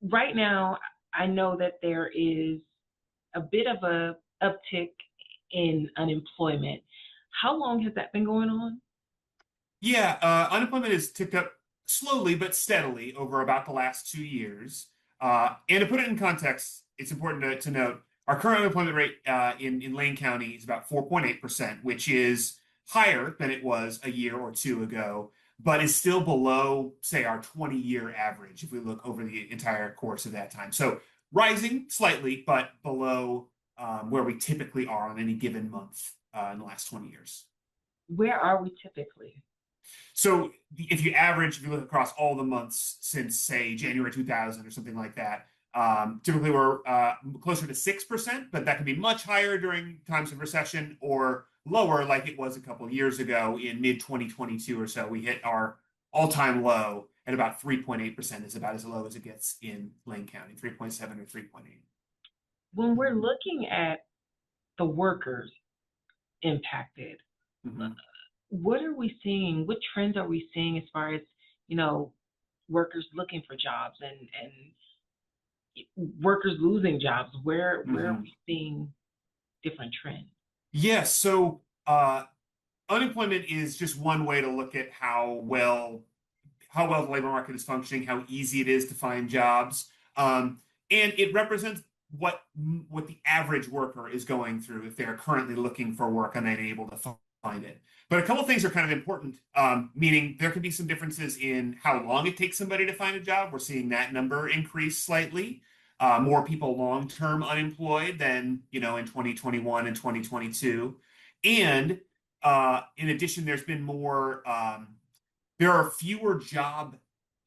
right now, I know that there is a bit of a uptick in unemployment. How long has that been going on? Yeah, unemployment has ticked up slowly but steadily over about the last 2 years. And to put it in context, it's important to note our current unemployment rate in Lane County is about 4.8%, which is higher than it was a year or two ago, but is still below, say, our 20-year average if we look over the entire course of that time. So rising slightly, but below where we typically are on any given month in the last 20 years. Where are we typically? So if you average, if you look across all the months since, say, January 2000 or something like that, typically we're closer to 6%, but that can be much higher during times of recession or lower, like it was a couple of years ago in mid 2022 or so. We hit our all-time low at about 3.8%. Is about as low as it gets in Lane County, 3.7 or 3.8. When we're looking at the workers impacted, Mm-hmm. what are we seeing? What trends are we seeing as far as, you know, workers looking for jobs and workers losing jobs? Where are Mm-hmm. we seeing different trends? Yes, so unemployment is just one way to look at how well the labor market is functioning, how easy it is to find jobs, and it represents what the average worker is going through if they're currently looking for work and unable to find it. But a couple of things are kind of important, meaning there can be some differences in how long it takes somebody to find a job. We're seeing that number increase slightly. More people long-term unemployed than in 2021 and 2022, and in addition, there are fewer job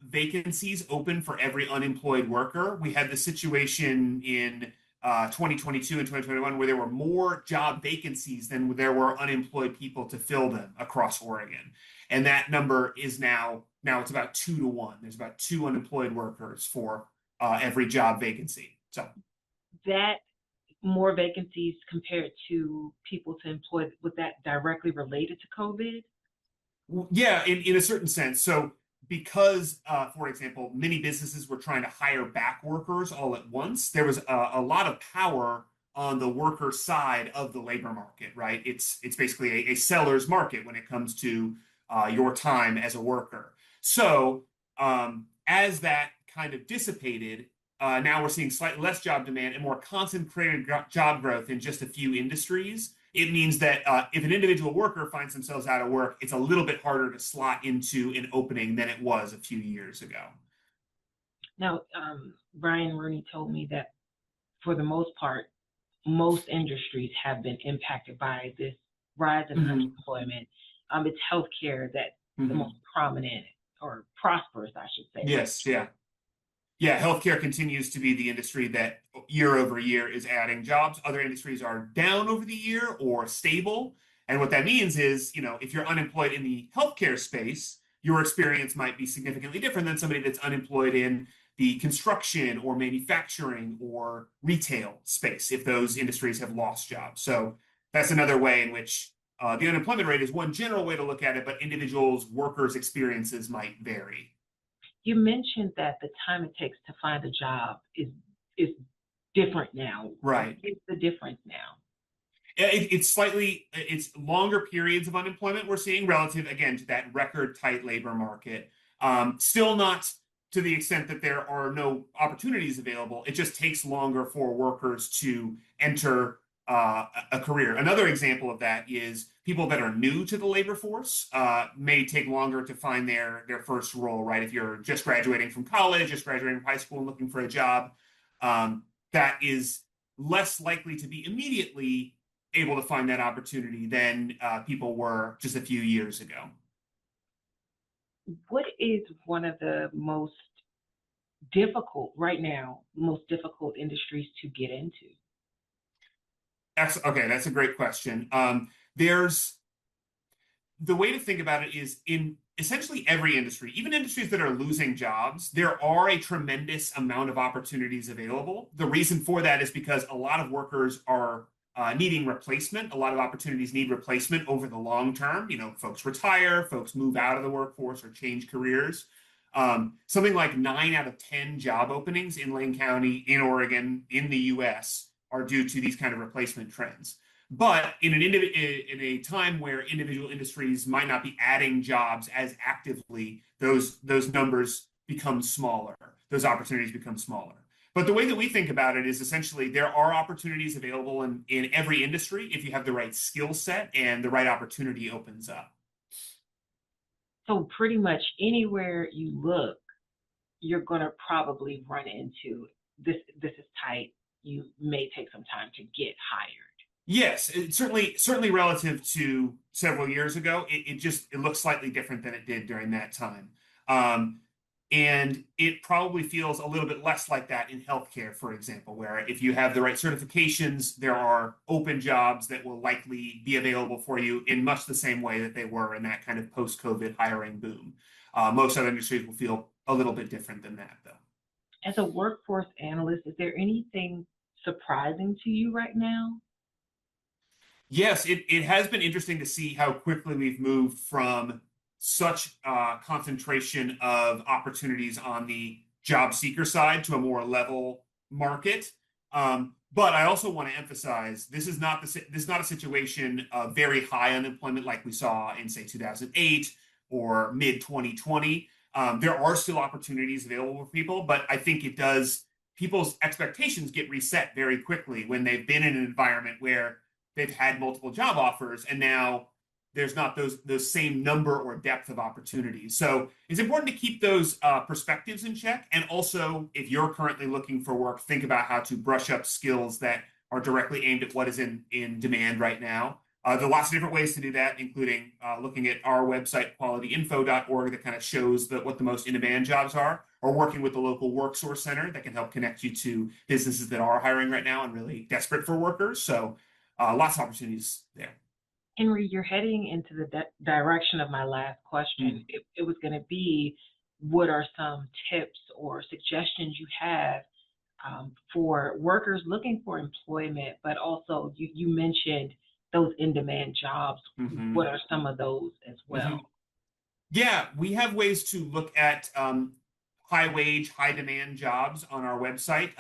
vacancies open for every unemployed worker. We had the situation in 2022 and 2021 where there were more job vacancies than there were unemployed people to fill them across Oregon. And that number is now it's about 2 to 1. There's about two unemployed workers for every job vacancy. So That more vacancies compared to people to employ, was that directly related to COVID? yeah, in a certain sense. So because, for example, many businesses were trying to hire back workers all at once, there was a lot of power on the worker side of the labor market, right? It's basically a seller's market when it comes to your time as a worker. So as that kind of dissipated, now we're seeing slightly less job demand and more concentrated job growth in just a few industries. It means that if an individual worker finds themselves out of work, it's a little bit harder to slot into an opening than it was a few years ago. Now, Brian Rooney told me that for the most part, most industries have been impacted by this rise in Hmm. unemployment. It's healthcare that the Hmm. most prominent or prosperous, I should say, right? Yes, yeah. Yeah, healthcare continues to be the industry that year over year is adding jobs. Other industries are down over the year or stable. And what that means is, if you're unemployed in the healthcare space, your experience might be significantly different than somebody that's unemployed in the construction or manufacturing or retail space if those industries have lost jobs. So that's another way in which the unemployment rate is one general way to look at it, but individuals, workers' experiences might vary. You mentioned that the time it takes to find a job is different now. What Right. is the difference now? It's longer periods of unemployment we're seeing relative, again, to that record tight labor market. Still not to the extent that there are no opportunities available. It just takes longer for workers to enter a career. Another example of that is people that are new to the labor force may take longer to find their first role, right? If you're just graduating from college, just graduating from high school and looking for a job, that is less likely to be immediately able to find that opportunity than people were just a few years ago. What is one of the most difficult right now, most difficult industries to get into? Okay, that's a great question. There's the way to think about it is in essentially every industry, even industries that are losing jobs, there are a tremendous amount of opportunities available. The reason for that is because a lot of workers are needing replacement. A lot of opportunities need replacement over the long term. Folks retire, folks move out of the workforce or change careers. Something like 9 out of 10 job openings in Lane County, in Oregon, in the US are due to these kind of replacement trends. But in a time where individual industries might not be adding jobs as actively, those numbers become smaller. Those opportunities become smaller. But the way that we think about it is essentially there are opportunities available in every industry if you have the right skill set and the right opportunity opens up. So pretty much anywhere you look, you're going to probably run into this is tight. You may take some time to get hired. Yes, certainly relative to several years ago, it looks slightly different than it did during that time. Um, and it probably feels a little bit less like that in healthcare, for example, where if you have the right certifications, there are open jobs that will likely be available for you in much the same way that they were in that kind of post-COVID hiring boom. Most other industries will feel a little bit different than that, though. As a workforce analyst, is there anything surprising to you right now? Yes, it has been interesting to see how quickly we've moved from such concentration of opportunities on the job seeker side to a more level market. But I also want to emphasize this is not a situation of very high unemployment like we saw in, say, 2008 or mid 2020. There are still opportunities available for people, but I think people's expectations get reset very quickly when they've been in an environment where they've had multiple job offers and now there's not those same number or depth of opportunities. So it's important to keep those perspectives in check. And also, if you're currently looking for work, think about how to brush up skills that are directly aimed at what is in demand right now. There are lots of different ways to do that, including looking at our website, qualityinfo.org, that kind of shows what the most in-demand jobs are, or working with the local WorkSource Center that can help connect you to businesses that are hiring right now and really desperate for workers. So lots of opportunities there. Henry, you're heading into the direction of my last question. Mm. It was going to be, what are some tips or suggestions you have for workers looking for employment, but also you mentioned those in-demand jobs. Mm-hmm. What are some of those as Mm-hmm. well? Yeah, we have ways to look at high wage, high demand jobs on our website.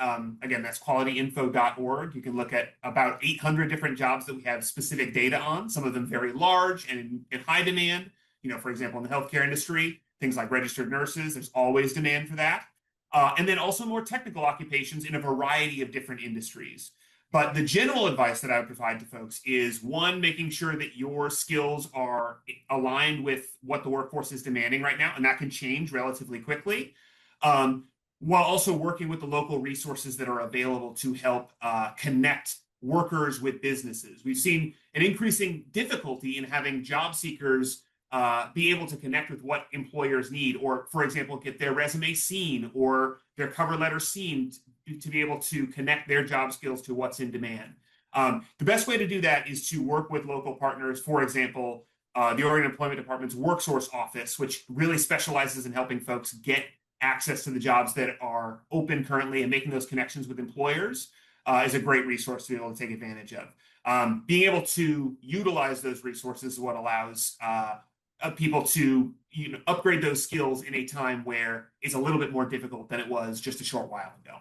Again, that's qualityinfo.org. You can look at about 800 different jobs that we have specific data on, some of them very large and in high demand. For example, in the healthcare industry, things like registered nurses, there's always demand for that. And then also more technical occupations in a variety of different industries. But the general advice that I would provide to folks is, one, making sure that your skills are aligned with what the workforce is demanding right now, and that can change relatively quickly, while also working with the local resources that are available to help connect workers with businesses. We've seen an increasing difficulty in having job seekers be able to connect with what employers need, or, for example, get their resume seen or their cover letter seen to be able to connect their job skills to what's in demand. The best way to do that is to work with local partners. For example, the Oregon Employment Department's WorkSource office, which really specializes in helping folks get access to the jobs that are open currently and making those connections with employers, is a great resource to be able to take advantage of. Being able to utilize those resources is what allows people to upgrade those skills in a time where it's a little bit more difficult than it was just a short while ago.